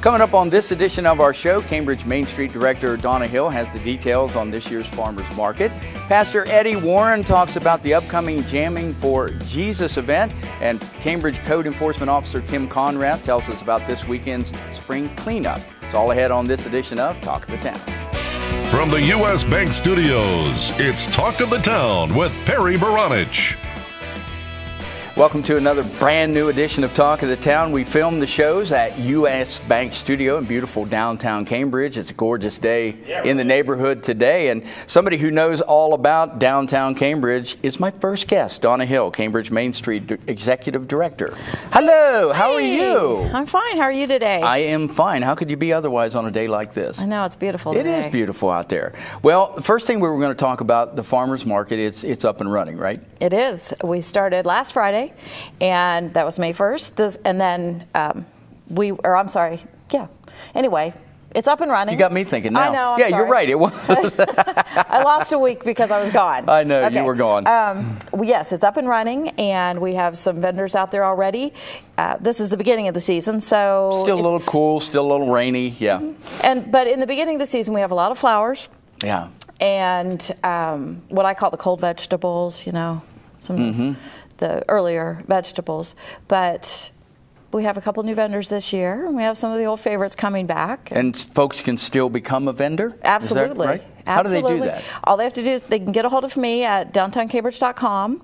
Coming up on this edition of our show, Cambridge Main Street Director Donna Hill has the details on this year's Farmers Market. Pastor Eddie Warne talks about the upcoming Jammin for Jesus event. And Cambridge Code Enforcement Officer Kim Conrath tells us about this weekend's spring cleanup. It's all ahead on this edition of Talk of the Town. From the U.S. Bank Studios, it's Talk of the Town with Perry Baranich. Welcome to another brand new edition of Talk of the Town. We filmed the shows at U.S. Bank Studio in beautiful downtown Cambridge. It's a gorgeous day in the neighborhood today. And somebody who knows all about downtown Cambridge is my first guest, Donna Hill, Cambridge Main Street Executive Director. Hello, how are you? I'm fine. How are you today? I am fine. How could you be otherwise on a day like this? I know, it's beautiful today. It is beautiful out there. Well, the first thing we were going to talk about, the farmers market, it's up and running, right? It is. We started last Friday, and that was May 1st. And then Anyway, it's up and running. You got me thinking now. I know, I'm Yeah, sorry. You're right. It was. I lost a week because I was gone. I know, you were gone. Yes, it's up and running, and we have some vendors out there already. This is the beginning of the season, so... Still a little cool, still a little rainy, yeah. But in the beginning of the season, we have a lot of flowers. Yeah. And what I call the cold vegetables, some the earlier vegetables. But we have a couple new vendors this year, and we have some of the old favorites coming back. And folks can still become a vendor? Absolutely. Is that right? Absolutely. How do they do that? All they have to do is they can get a hold of me at downtowncambridge.com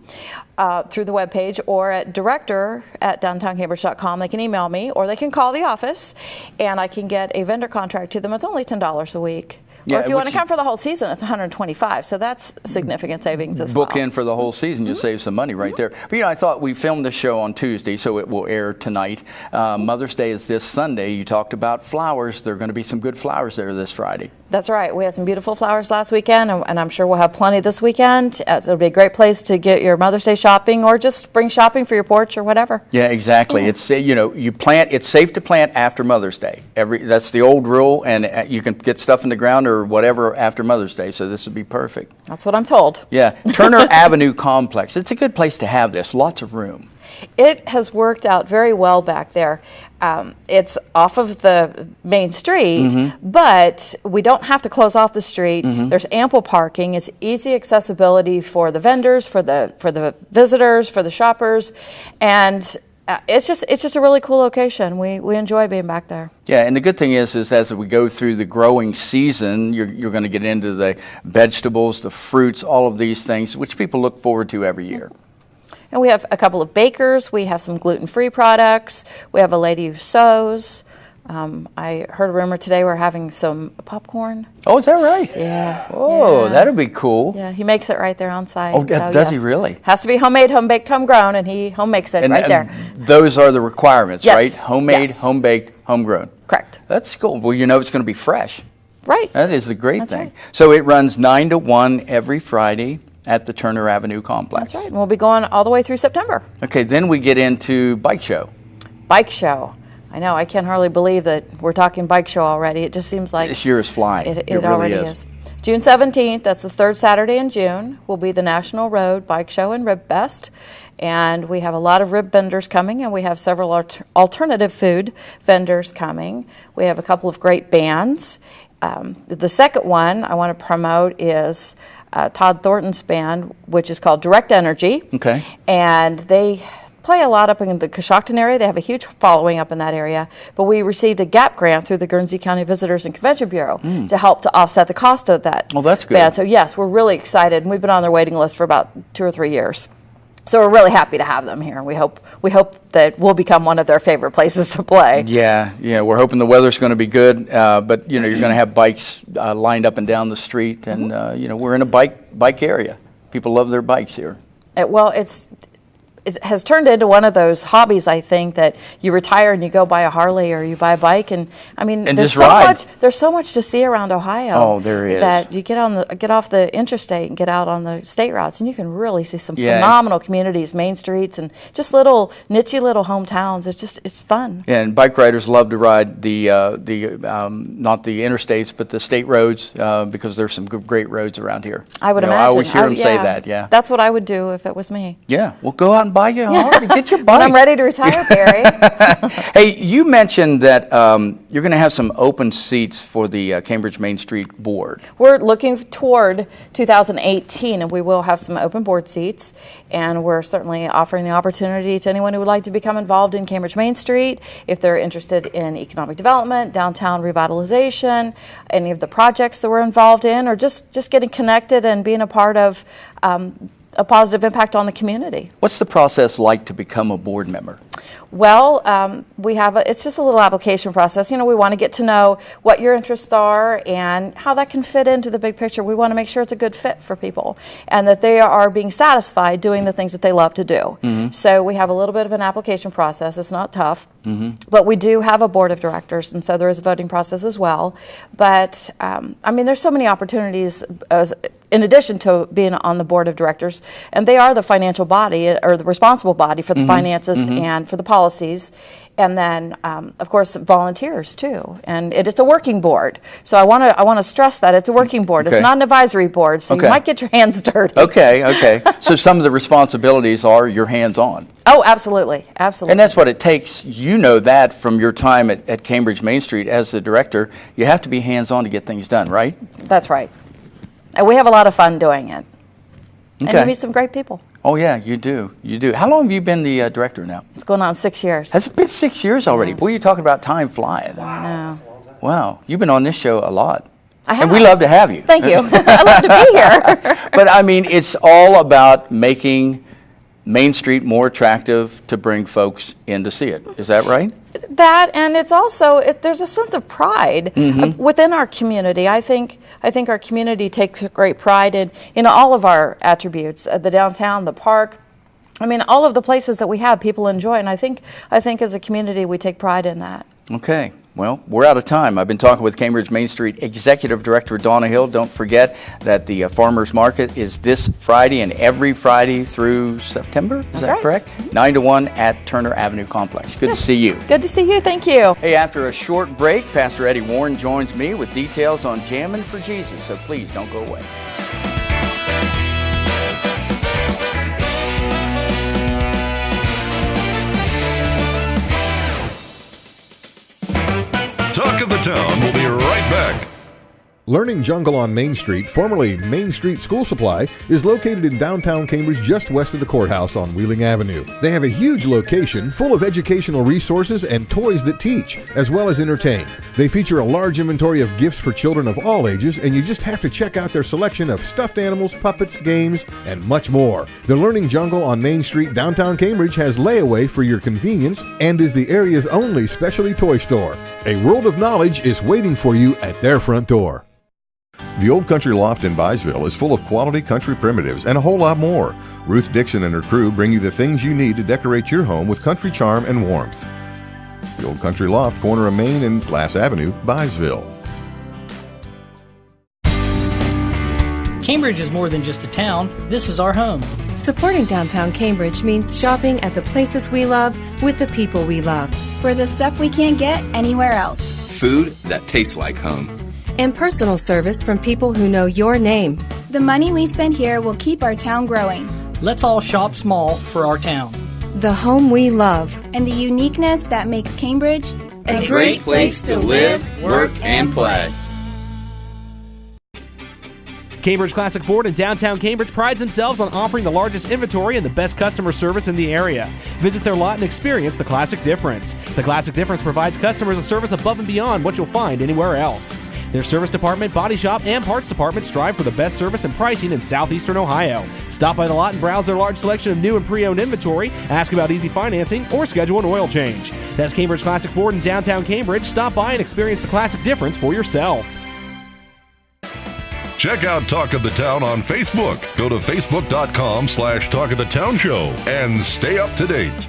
through the webpage, or at director@downtowncambridge.com. They can email me, or they can call the office, and I can get a vendor contract to them. It's only $10 a week. Or if you want to come for the whole season, it's $125. So that's significant savings as well. Book in for the whole season, you'll save some money right there. But I thought we filmed this show on Tuesday, so it will air tonight. Mother's Day is this Sunday. You talked about flowers. There are going to be some good flowers there this Friday. That's right. We had some beautiful flowers last weekend, and I'm sure we'll have plenty this weekend. It'll be a great place to get your Mother's Day shopping, or just spring shopping for your porch or whatever. Yeah, exactly. Yeah. It's you plant. It's safe to plant after Mother's Day. That's the old rule, and you can get stuff in the ground or whatever after Mother's Day. So this would be perfect. That's what I'm told. Yeah, Turner Avenue Complex. It's a good place to have this. Lots of room. It has worked out very well back there. It's off of the main street, but we don't have to close off the street. There's ample parking. It's easy accessibility for the vendors, for the visitors, for the shoppers, and it's just a really cool location. We enjoy being back there. Yeah, and the good thing is as we go through the growing season, you're going to get into the vegetables, the fruits, all of these things, which people look forward to every year. And we have a couple of bakers. We have some gluten-free products. We have a lady who sews. I heard a rumor today we're having some popcorn. Oh, is that right? Yeah. Oh, yeah. that'll be cool. Yeah, he makes it right there on site. Oh, does he really? Has to be homemade, home-baked, homegrown, and he home-makes it right there. Those are the requirements, yes. right? Homemade, yes. home-baked, homegrown. Correct. That's cool. Well, it's going to be fresh. Right. That is the great That's thing. Right. So it runs 9 to 1 every Friday at the Turner Avenue Complex. That's right. And we'll be going all the way through September. Okay, then we get into Bike Show. Bike Show. I know, I can hardly believe that we're talking Bike Show already. It just seems like... This year is flying. It really already is. June 17th, that's the third Saturday in June, will be the National Road Bike Show and Rib Fest. And we have a lot of rib vendors coming, and we have several alternative food vendors coming. We have a couple of great bands. The second one I want to promote is Todd Thornton's band, which is called Direct Energy. Okay. And they play a lot up in the Coshocton area. They have a huge following up in that area. But we received a GAP grant through the Guernsey County Visitors and Convention Bureau to help to offset the cost of that. Well, that's good. band. So yes, we're really excited, and we've been on their waiting list for about 2 or 3 years. So we're really happy to have them here. We hope that we'll become one of their favorite places to play. Yeah, we're hoping the weather's going to be good, but you're going to have bikes lined up and down the street, and we're in a bike area. People love their bikes here. It has turned into one of those hobbies, I think, that you retire and you go buy a Harley or you buy a bike, and I mean, there's so much to see around Ohio. Oh, there is. That you get off the interstate and get out on the state routes, and you can really see some phenomenal communities, main streets, and just little nichey little hometowns. It's fun. Yeah, and bike riders love to ride the not the interstates, but the state roads because there's some great roads around here. I would imagine. I always hear them say that. Yeah. That's what I would do if it was me. Yeah, well, go out and buy you a Harley. Get your bike. When I'm ready to retire, Barry. Hey, you mentioned that you're going to have some open seats for the Cambridge Main Street Board. We're looking toward 2018, and we will have some open board seats. And we're certainly offering the opportunity to anyone who would like to become involved in Cambridge Main Street, if they're interested in economic development, downtown revitalization, any of the projects that we're involved in, or just getting connected and being a part of a positive impact on the community. What's the process like to become a board member? Well, it's just a little application process. We want to get to know what your interests are and how that can fit into the big picture. We want to make sure it's a good fit for people and that they are being satisfied doing the things that they love to do. Mm-hmm. So we have a little bit of an application process. It's not tough, but we do have a board of directors, and so there is a voting process as well. But, there's so many opportunities in addition to being on the board of directors, and they are the financial body or the responsible body for the finances and for the policies, and then of course volunteers too. And it's a working board, so I want to stress that it's a working board. Okay. It's not an advisory board, so you might get your hands dirty. Okay. So some of the responsibilities are your hands-on. Oh, absolutely. And that's what it takes. You know that from your time at Cambridge Main Street as the director. You have to be hands-on to get things done, right? That's right. And we have a lot of fun doing it. Okay. And you meet some great people. Oh, yeah, you do. How long have you been the director now? It's going on 6 years. Has it been 6 years already? Yes. Boy, you're talking about time flying. No. Wow. You've been on this show a lot. I have. And we love to have you. Thank you. I love to be here. But, it's all about making Main Street more attractive to bring folks in to see it. Is that right? That, and it's also, there's a sense of pride within our community. I think our community takes great pride in all of our attributes, the downtown, the park. All of the places that we have, people enjoy, and I think as a community we take pride in that. Okay. Well, we're out of time. I've been talking with Cambridge Main Street Executive Director Donna Hill. Don't forget that the Farmers Market is this Friday and every Friday through September. Is that correct? 9 to 1 at Turner Avenue Complex. Good to see you. Good to see you. Thank you. Hey, after a short break, Pastor Eddie Warne joins me with details on Jammin for Jesus. So please don't go away. Talk of the Town will be right back. Learning Jungle on Main Street, formerly Main Street School Supply, is located in downtown Cambridge just west of the courthouse on Wheeling Avenue. They have a huge location full of educational resources and toys that teach, as well as entertain. They feature a large inventory of gifts for children of all ages, and you just have to check out their selection of stuffed animals, puppets, games, and much more. The Learning Jungle on Main Street, downtown Cambridge, has layaway for your convenience and is the area's only specialty toy store. A world of knowledge is waiting for you at their front door. The Old Country Loft in Byesville is full of quality country primitives and a whole lot more. Ruth Dixon and her crew bring you the things you need to decorate your home with country charm and warmth. The Old Country Loft, corner of Main and Glass Avenue, Byesville. Cambridge is more than just a town. This is our home. Supporting downtown Cambridge means shopping at the places we love with the people we love. For the stuff we can't get anywhere else. Food that tastes like home. And personal service from people who know your name. The money we spend here will keep our town growing. Let's all shop small for our town. The home we love. And the uniqueness that makes Cambridge a great place to live, work, and play. Cambridge Classic Ford in downtown Cambridge prides themselves on offering the largest inventory and the best customer service in the area. Visit their lot and experience the Classic Difference. The Classic Difference provides customers a service above and beyond what you'll find anywhere else. Their service department, body shop, and parts department strive for the best service and pricing in southeastern Ohio. Stop by the lot and browse their large selection of new and pre-owned inventory, ask about easy financing, or schedule an oil change. That's Cambridge Classic Ford in downtown Cambridge. Stop by and experience the Classic Difference for yourself. Check out Talk of the Town on Facebook. Go to facebook.com/Talk of the Town Show and stay up to date.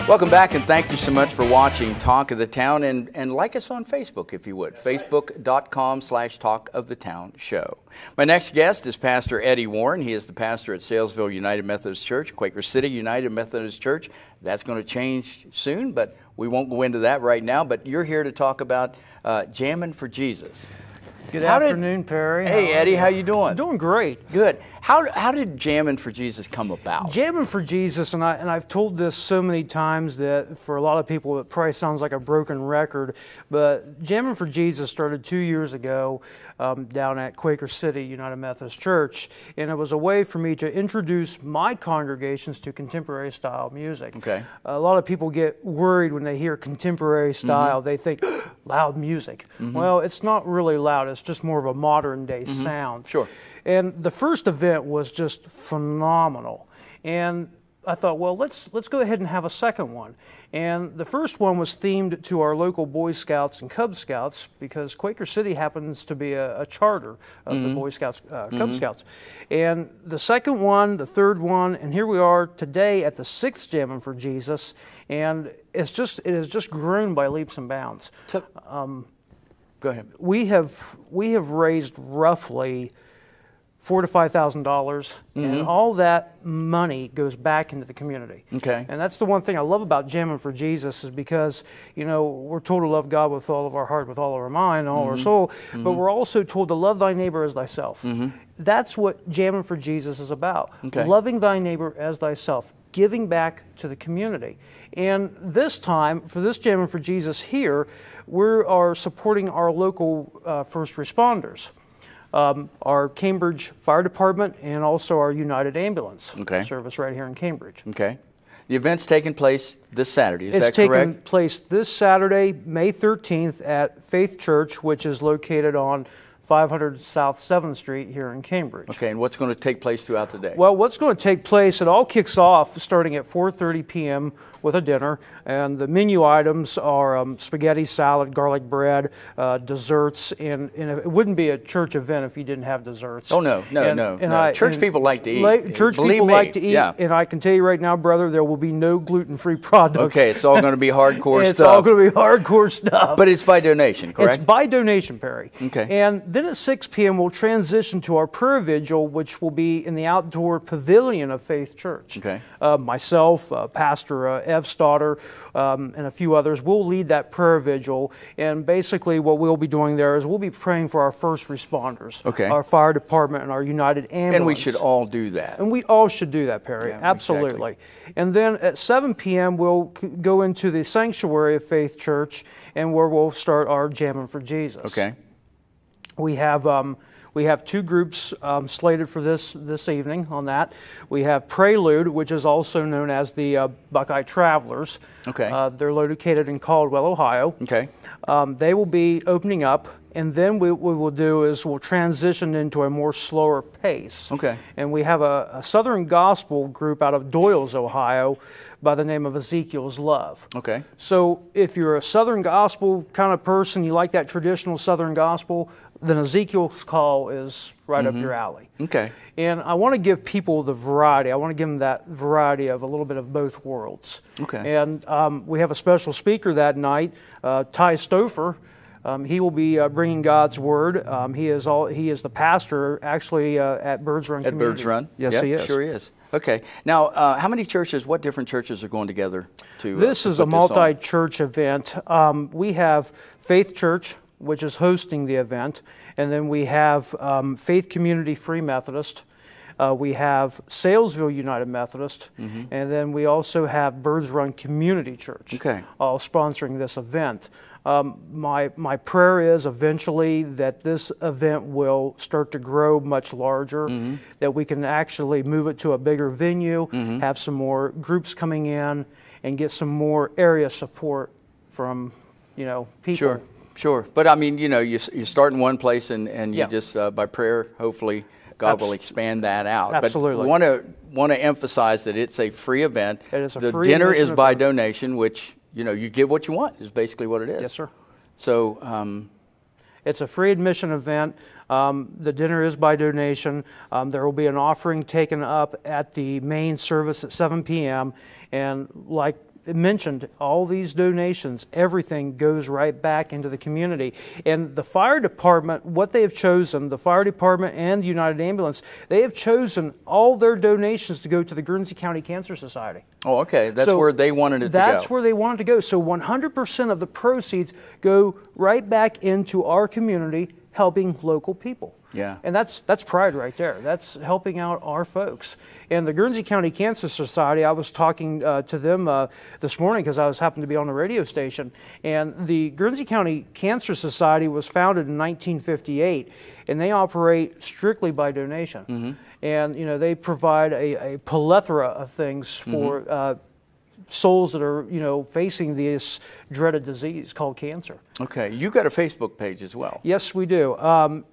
Welcome back, and thank you so much for watching Talk of the Town, and like us on Facebook if you would, facebook.com/Talk of the Town Show. My next guest is Pastor Eddie Warne. He is the pastor at Salesville United Methodist Church, Quaker City United Methodist Church. That's going to change soon, but we won't go into that right now. But you're here to talk about Jammin for Jesus. Good afternoon, Perry. Hey, Eddie, how you doing? Doing great. Good. How did Jammin' for Jesus come about? Jammin' for Jesus, and I've told this so many times that for a lot of people it probably sounds like a broken record, but Jammin' for Jesus started 2 years ago down at Quaker City United Methodist Church, and it was a way for me to introduce my congregations to contemporary style music. Okay. A lot of people get worried when they hear contemporary style. They think loud music. Well, it's not really loud. It's just more of a modern day sound. Sure. And the first event was just phenomenal. And I thought, well, let's go ahead and have a second one. And the first one was themed to our local Boy Scouts and Cub Scouts, because Quaker City happens to be a charter of the Boy Scouts, Cub Scouts. And the second one, the third one, and here we are today at the 6th Jammin' for Jesus. And it has just grown by leaps and bounds. Go ahead. We have raised roughly $4,000 to $5,000, and all that money goes back into the community. Okay. And that's the one thing I love about Jammin' for Jesus, is because, you know, we're told to love God with all of our heart, with all of our mind, all our soul, but we're also told to love thy neighbor as thyself. That's what Jammin' for Jesus is about. Okay. Loving thy neighbor as thyself, giving back to the community. And this time, for this Jammin' for Jesus here, we are supporting our local first responders. Our Cambridge Fire Department, and also our United Ambulance service right here in Cambridge. Okay. The event's taking place this Saturday, is that correct? It's taking place this Saturday, May 13th at Faith Church, which is located on 500 South 7th Street here in Cambridge. Okay, and what's going to take place throughout the day? Well, what's going to take place, it all kicks off starting at 4:30 p.m. with a dinner, and the menu items are spaghetti, salad, garlic bread, desserts, and it wouldn't be a church event if you didn't have desserts. Oh, no. Church people like to eat. Church Believe people me, like to eat, yeah. and I can tell you right now, brother, there will be no gluten-free products. Okay, it's all going to be hardcore stuff. It's all going to be hardcore stuff. But it's by donation, correct? It's by donation, Perry. Okay. And then at 6 p.m., we'll transition to our prayer vigil, which will be in the outdoor pavilion of Faith Church. Okay. Myself, Pastor Ev Stoddard, and a few others will lead that prayer vigil. And basically what we'll be doing there is we'll be praying for our first responders, our fire department, and our United Ambulance. And we should all do that. And we all should do that, Perry. Yeah, absolutely. Exactly. And then at 7 p.m., we'll go into the sanctuary of Faith Church, and where we'll start our Jammin' for Jesus. Okay. We have two groups slated for this evening on that. We have Prelude, which is also known as the Buckeye Travelers. Okay. They're located in Caldwell, Ohio. Okay. They will be opening up, and then what we will do is we'll transition into a more slower pace. Okay. And we have a Southern Gospel group out of Doyles, Ohio, by the name of Ezekiel's Love. Okay. So if you're a Southern Gospel kind of person, you like that traditional Southern Gospel, then Ezekiel's Call is right up your alley. Okay. And I want to give people the variety. I want to give them that variety of a little bit of both worlds. Okay. And we have a special speaker that night, Ty Stouffer. He will be bringing God's Word. He is the pastor, actually, at Birds Run Community. At Birds Run? Yes, yep, he is. Sure is. Okay. Now, how many churches, what different churches are going together to This is a multi-church event. We have Faith Church, which is hosting the event, and then we have Faith Community Free Methodist. We have Salesville United Methodist, and then we also have Birds Run Community Church, all sponsoring this event. My prayer is eventually that this event will start to grow much larger, that we can actually move it to a bigger venue, have some more groups coming in, and get some more area support from, people. Sure. But I mean, you start in one place and you just, by prayer, hopefully, God will expand that out. Absolutely. But want to emphasize that it's a free event. It is a the free dinner is admission by event. donation, which, you give what you want is basically what it is. Yes, sir. So it's a free admission event. The dinner is by donation. There will be an offering taken up at the main service at 7 p.m. And like mentioned, all these donations, everything goes right back into the community. And the fire department, what they have chosen, the fire department and the United Ambulance, they have chosen all their donations to go to the Guernsey County Cancer Society. Oh, okay. That's where they wanted it to go. That's where they wanted to go. So 100% of the proceeds go right back into our community, helping local people. Yeah. And that's pride right there. That's helping out our folks. And the Guernsey County Cancer Society, I was talking to them this morning because I happened to be on the radio station. And the Guernsey County Cancer Society was founded in 1958, and they operate strictly by donation. Mm-hmm. And they provide a plethora of things for souls that are facing this dreaded disease called cancer. Okay, you got a Facebook page as well. Yes, we do.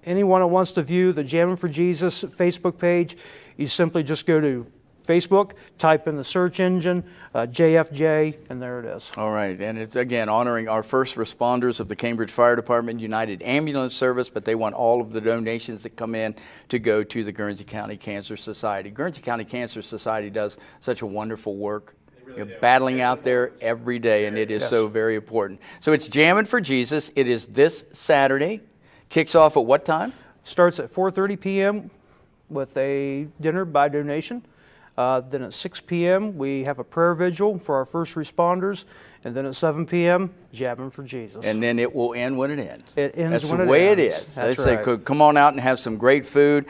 Anyone that wants to view the Jammin for Jesus Facebook page, you simply just go to Facebook, type in the search engine, JFJ, and there it is. All right, and it's again honoring our first responders of the Cambridge Fire Department, United Ambulance Service, but they want all of the donations that come in to go to the Guernsey County Cancer Society. Guernsey County Cancer Society does such a wonderful work. You're battling out there every day, and it is so very important. So it's Jammin for Jesus. It is this Saturday. Kicks off at what time? Starts at 4:30 p.m. with a dinner by donation. Then at 6 p.m. we have a prayer vigil for our first responders. And then at 7 p.m., Jammin for Jesus. And then it will end when it ends. It ends That's when the it way ends. it is. That's They right. say, come on out and have some great food,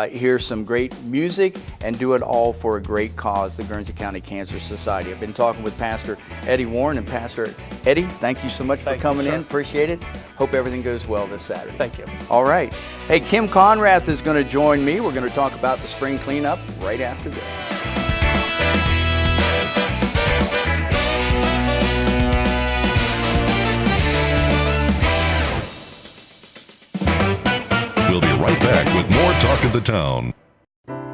hear some great music, and do it all for a great cause, the Guernsey County Cancer Society. I've been talking with Pastor Eddie Warne. And Pastor Eddie, thank you so much for coming in. Appreciate it. Hope everything goes well this Saturday. Thank you. All right. Hey, Kim Conrath is going to join me. We're going to talk about the spring cleanup right after this. We'll be right back with more Talk of the Town.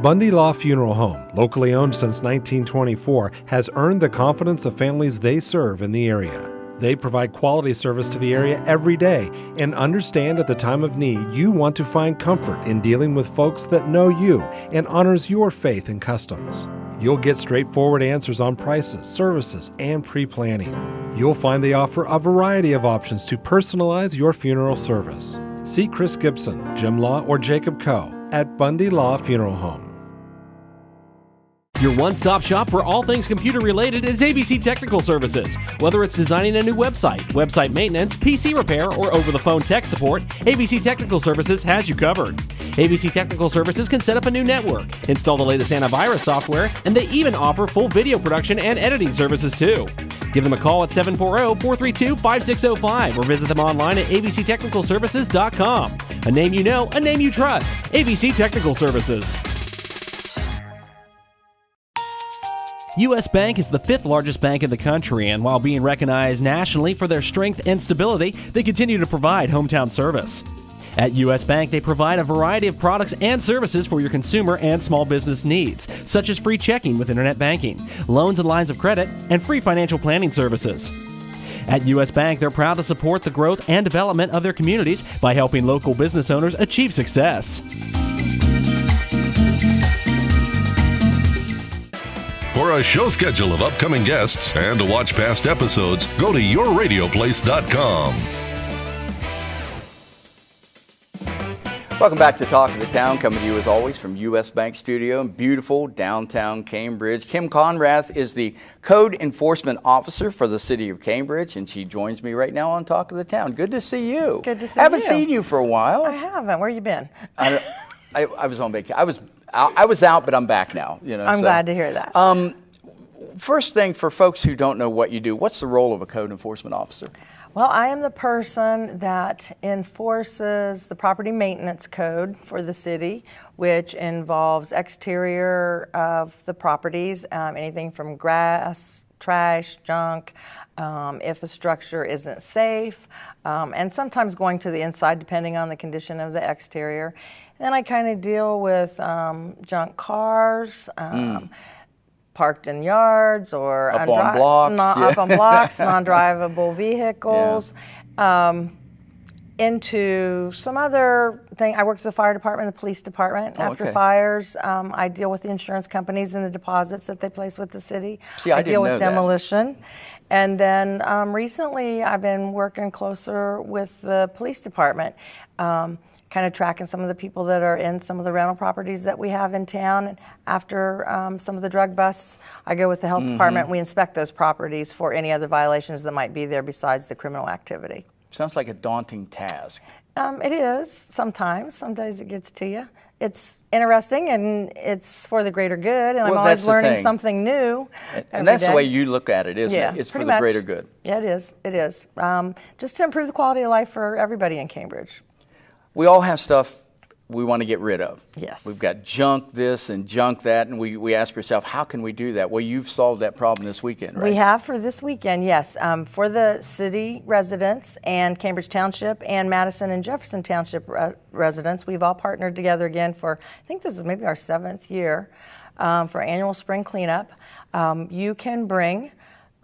Bundy Law Funeral Home, locally owned since 1924, has earned the confidence of families they serve in the area. They provide quality service to the area every day and understand at the time of need you want to find comfort in dealing with folks that know you and honors your faith and customs. You'll get straightforward answers on prices, services, and pre-planning. You'll find they offer a variety of options to personalize your funeral service. See Chris Gibson, Jim Law, or Jacob Coe at Bundy Law Funeral Home. Your one-stop shop for all things computer-related is ABC Technical Services. Whether it's designing a new website maintenance, PC repair, or over-the-phone tech support, ABC Technical Services has you covered. ABC Technical Services can set up a new network, install the latest antivirus software, and they even offer full video production and editing services too. Give them a call at 740-432-5605 or visit them online at abctechnicalservices.com. A name you know, a name you trust. ABC Technical Services. U.S. Bank is the fifth largest bank in the country, and while being recognized nationally for their strength and stability, they continue to provide hometown service. At U.S. Bank, they provide a variety of products and services for your consumer and small business needs, such as free checking with internet banking, loans and lines of credit, and free financial planning services. At U.S. Bank, they're proud to support the growth and development of their communities by helping local business owners achieve success. For a show schedule of upcoming guests and to watch past episodes, go to yourradioplace.com. Welcome back to Talk of the Town, coming to you as always from U.S. Bank Studio in beautiful downtown Cambridge. Kim Conrath is the Code Enforcement Officer for the City of Cambridge, and she joins me right now on Talk of the Town. Good to see you. Good to see Haven't you. seen you for a while. I haven't. Where you been? I was on vacation. I was out, but I'm back now. I'm glad to hear that. First thing, for folks who don't know what you do, what's the role of a Code Enforcement Officer? Well, I am the person that enforces the property maintenance code for the city, which involves exterior of the properties, anything from grass, trash, junk, if a structure isn't safe, and sometimes going to the inside depending on the condition of the exterior. Then I kind of deal with junk cars, parked in yards or up on blocks, non-drivable vehicles, into some other thing. I work with the fire department, the police department. After fires, I deal with the insurance companies and the deposits that they place with the city. I deal with know demolition. And then recently I've been working closer with the police department, kind of tracking some of the people that are in some of the rental properties that we have in town. And after some of the drug busts, I go with the health department. We inspect those properties for any other violations that might be there besides the criminal activity. Sounds like a daunting task. It is sometimes. Some days it gets to you. It's interesting and it's for the greater good, and I'm always learning something new. And that's the way you look at it, isn't it? It's for the greater good. Yeah, it is. It is. Just to improve the quality of life for everybody in Cambridge. We all have stuff we want to get rid of. Yes. We've got junk this and junk that, and we ask ourselves, how can we do that? Well, you've solved that problem this weekend, right? We have for this weekend, yes. For the city residents and Cambridge Township and Madison and Jefferson Township residents, we've all partnered together again for, I think this is maybe our 7th year, for annual spring cleanup. You can bring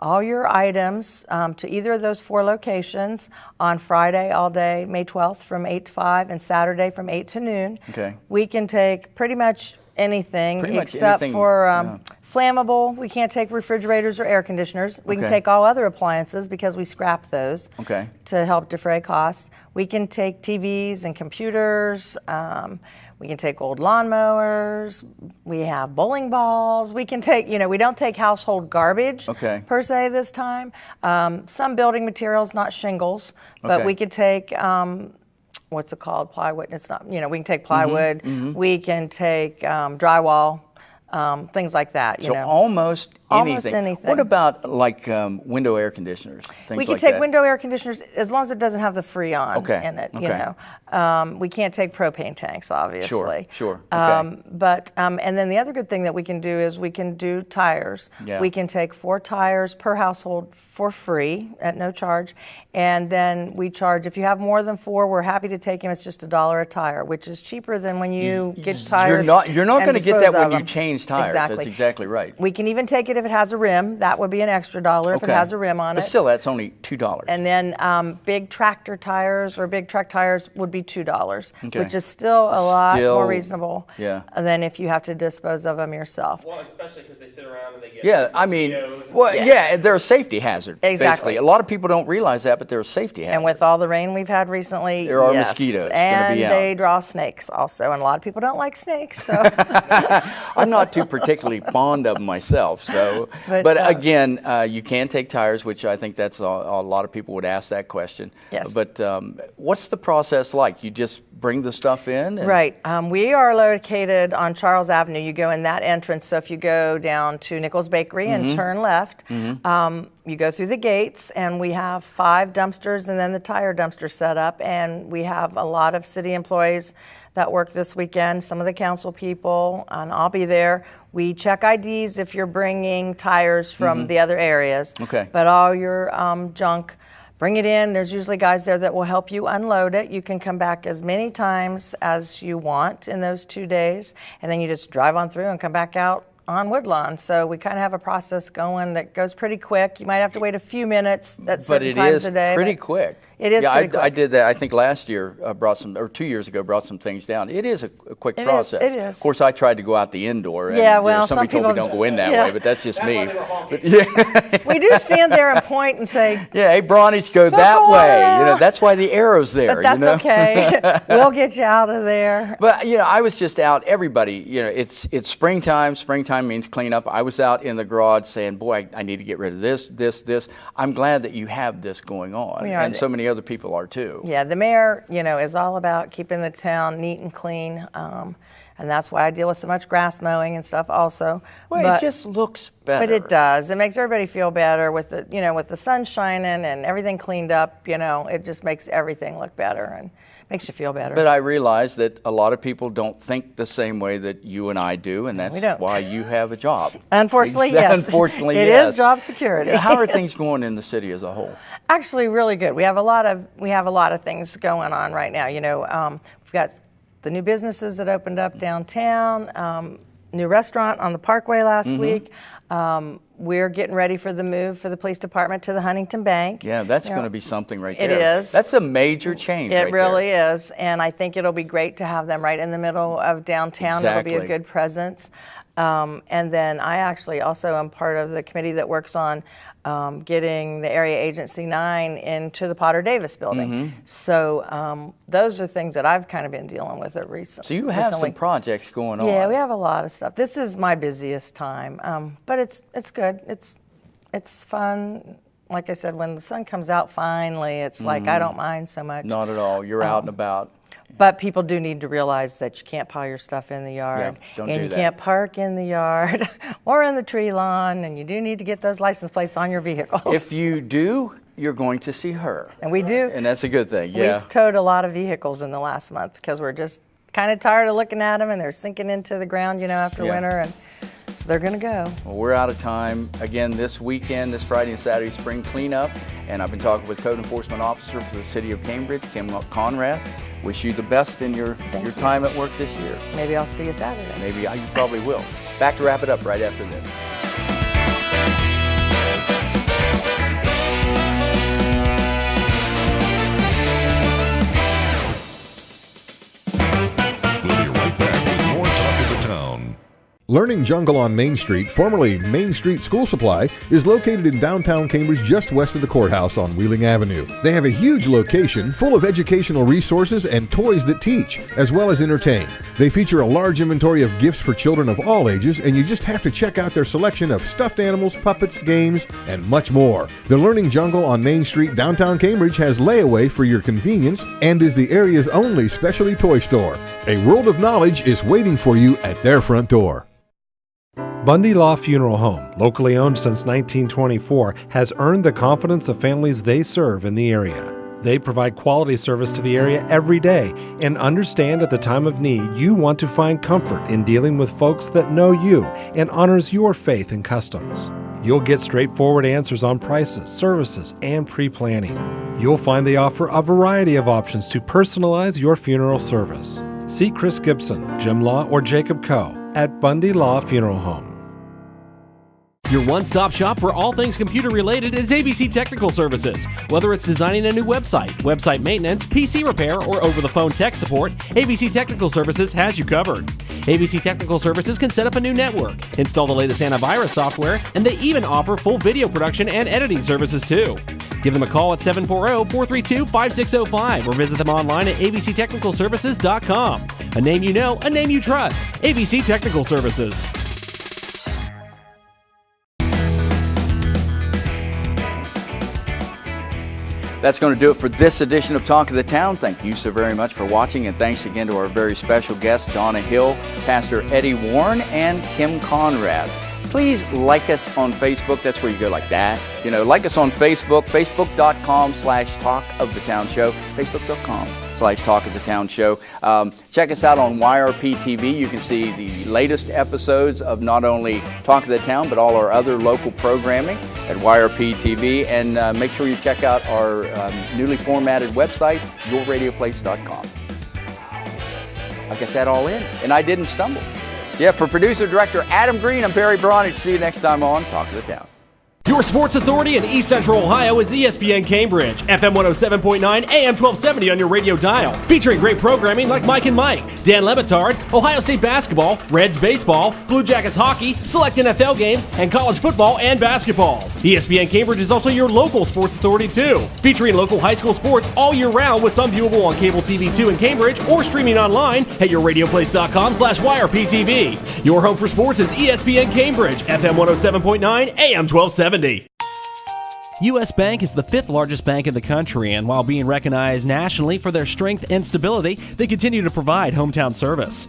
all your items to either of those 4 locations on Friday all day, May 12th from 8 to 5, and Saturday from 8 to noon. Okay. We can take pretty much anything except for flammable. We can't take refrigerators or air conditioners. We can take all other appliances because we scrap those to help defray costs. We can take TVs and computers. We can take old lawnmowers. We have bowling balls. We can take, we don't take household garbage per se this time. Some building materials, not shingles, but we could take, what's it called? Plywood. It's not, we can take plywood. We can take drywall. Things like that, So almost anything. What about like window air conditioners? We can take window air conditioners as long as it doesn't have the Freon in it. We can't take propane tanks, obviously. Sure. But and then the other good thing that we can do is we can do tires. We can take 4 tires per household for free at no charge, and then we charge if you have more than 4. We're happy to take them. It's just $1 a tire, which is cheaper than when you get tires. You're not going to get that when you change tires. Exactly. That's exactly right. We can even take it if it has a rim. That would be an extra $1 if it has a rim on it. But still, that's only $2. And then big tractor tires or big truck tires would be $2, which is still a lot more reasonable than if you have to dispose of them yourself. Well, especially because they sit around and they get they're a safety hazard. Exactly. Basically. A lot of people don't realize that, but they're a safety hazard. And with all the rain we've had recently, there are mosquitoes. And they draw snakes also, and a lot of people don't like snakes. So I'm not too particularly fond of myself. So, but again, you can take tires, which I think that's a lot of people would ask that question. Yes. But what's the process like? You just bring the stuff in? Right. We are located on Charles Avenue. You go in that entrance. So if you go down to Nichols Bakery and turn left, you go through the gates, and we have 5 dumpsters and then the tire dumpster set up. And we have a lot of city employees that work this weekend, some of the council people, and I'll be there. We check IDs if you're bringing tires from the other areas. But all your junk, bring it in. There's usually guys there that will help you unload it. You can come back as many times as you want in those 2 days, and then you just drive on through and come back out on Woodlawn. So we kind of have a process going that goes pretty quick. You might have to wait a few minutes at certain times a day. But it is pretty quick. It is pretty quick. I did that, I think last year, or 2 years ago, brought some things down. It is a quick process. It is. Of course, I tried to go out the indoor. And, somebody told me don't go in that way, but that's just me. We do stand there and point and say, hey, Bronnies, go that way. That's why the arrow's there. But that's okay. We'll get you out of there. But, I was just out, everybody, it's springtime. Springtime means cleanup. I was out in the garage saying, boy, I need to get rid of this. I'm glad that you have this going on. And so many other people are too. Yeah, the mayor, is all about keeping the town neat and clean. And that's why I deal with so much grass mowing and stuff also. Well, it just looks better. But it does. It makes everybody feel better with the, with the sun shining and everything cleaned up, it just makes everything look better and makes you feel better. But I realize that a lot of people don't think the same way that you and I do, and that's why you have a job. Unfortunately, yes. Unfortunately, it is job security. How are things going in the city as a whole? Actually, really good. We have a lot of things going on right now. We've got the new businesses that opened up downtown, new restaurant on the Parkway last week. We're getting ready for the move for the police department to the Huntington Bank. Yeah, that's going to be something right there. It is. That's a major change It really is. And I think it'll be great to have them right in the middle of downtown. Exactly. It'll be a good presence. And then I actually also am part of the committee that works on getting the Area Agency 9 into the Potter Davis building. So those are things that I've kind of been dealing with recently. So you have some projects going on. Yeah, we have a lot of stuff. This is my busiest time, but it's good. It's fun. like I said, when the sun comes out finally, it's like I don't mind so much. Not at all. You're out and about. But people do need to realize that you can't pile your stuff in the yard. Yeah, don't and do you that. can't park in the yard or in the tree lawn, and you do need to get those license plates on your vehicles. If you do, you're going to see her. And we do. And that's a good thing, yeah. We've towed a lot of vehicles in the last month because we're just kind of tired of looking at them, and they're sinking into the ground, after winter, and so they're going to go. Well, we're out of time. Again, this weekend, this Friday and Saturday, spring cleanup, and I've been talking with Code Enforcement Officer for the City of Cambridge, Kim Conrath. Wish you the best in your time at work this year. Maybe I'll see you Saturday. Maybe you probably will. Back to wrap it up right after this. We'll be right back with more Talk of the Town. Learning Jungle on Main Street, formerly Main Street School Supply, is located in downtown Cambridge just west of the courthouse on Wheeling Avenue. They have a huge location full of educational resources and toys that teach, as well as entertain. They feature a large inventory of gifts for children of all ages, and you just have to check out their selection of stuffed animals, puppets, games, and much more. The Learning Jungle on Main Street, downtown Cambridge, has layaway for your convenience and is the area's only specialty toy store. A world of knowledge is waiting for you at their front door. Bundy Law Funeral Home, locally owned since 1924, has earned the confidence of families they serve in the area. They provide quality service to the area every day and understand at the time of need you want to find comfort in dealing with folks that know you and honors your faith and customs. You'll get straightforward answers on prices, services, and pre-planning. You'll find they offer a variety of options to personalize your funeral service. See Chris Gibson, Jim Law, or Jacob Coe at Bundy Law Funeral Home. Your one-stop shop for all things computer-related is ABC Technical Services. Whether it's designing a new website, website maintenance, PC repair, or over-the-phone tech support, ABC Technical Services has you covered. ABC Technical Services can set up a new network, install the latest antivirus software, and they even offer full video production and editing services too. Give them a call at 740-432-5605 or visit them online at abctechnicalservices.com. A name you know, a name you trust. ABC Technical Services. That's going to do it for this edition of Talk of the Town. Thank you so very much for watching, and thanks again to our very special guests, Donna Hill, Pastor Eddie Warne, and Kim Conrath. Please like us on Facebook. That's where you go like that. Like us on Facebook, facebook.com/Talk of the Town Show, facebook.com/Talk of the Town Show. Check us out on YRP TV. You can see the latest episodes of not only Talk of the Town, but all our other local programming at YRP TV. And make sure you check out our newly formatted website, yourradioplace.com. I got that all in, and I didn't stumble. Yeah, for producer-director Adam Green, I'm Barry Bronich. See you next time on Talk of the Town. Your sports authority in East Central Ohio is ESPN Cambridge, FM 107.9, AM 1270 on your radio dial. Featuring great programming like Mike and Mike, Dan Lebitard, Ohio State basketball, Reds baseball, Blue Jackets hockey, select NFL games, and college football and basketball. ESPN Cambridge is also your local sports authority too. Featuring local high school sports all year round with some viewable on Cable TV 2 in Cambridge or streaming online at yourradioplace.com/YRPTV. Your home for sports is ESPN Cambridge, FM 107.9, AM 1270. U.S. Bank is the fifth largest bank in the country, and while being recognized nationally for their strength and stability, they continue to provide hometown service.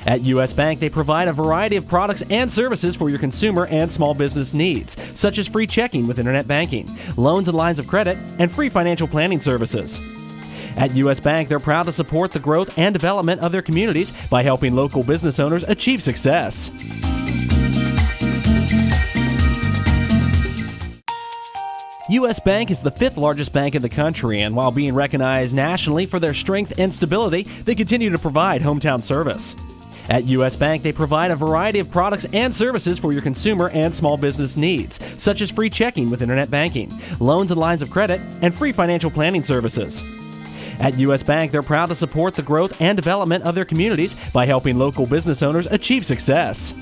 At U.S. Bank, they provide a variety of products and services for your consumer and small business needs, such as free checking with internet banking, loans and lines of credit, and free financial planning services. At U.S. Bank, they're proud to support the growth and development of their communities by helping local business owners achieve success. U.S. Bank is the fifth largest bank in the country, and while being recognized nationally for their strength and stability, they continue to provide hometown service. At U.S. Bank, they provide a variety of products and services for your consumer and small business needs, such as free checking with internet banking, loans and lines of credit, and free financial planning services. At U.S. Bank, they're proud to support the growth and development of their communities by helping local business owners achieve success.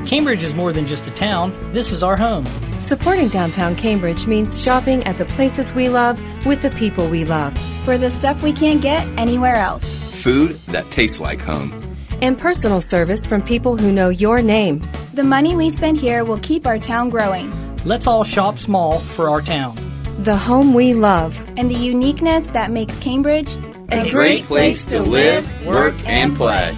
Cambridge is more than just a town. This is our home. Supporting downtown Cambridge means shopping at the places we love with the people we love. For the stuff we can't get anywhere else. Food that tastes like home. and personal service from people who know your name. The money we spend here will keep our town growing. Let's all shop small for our town. The home we love. And the uniqueness that makes Cambridge a great place to live, work, and play.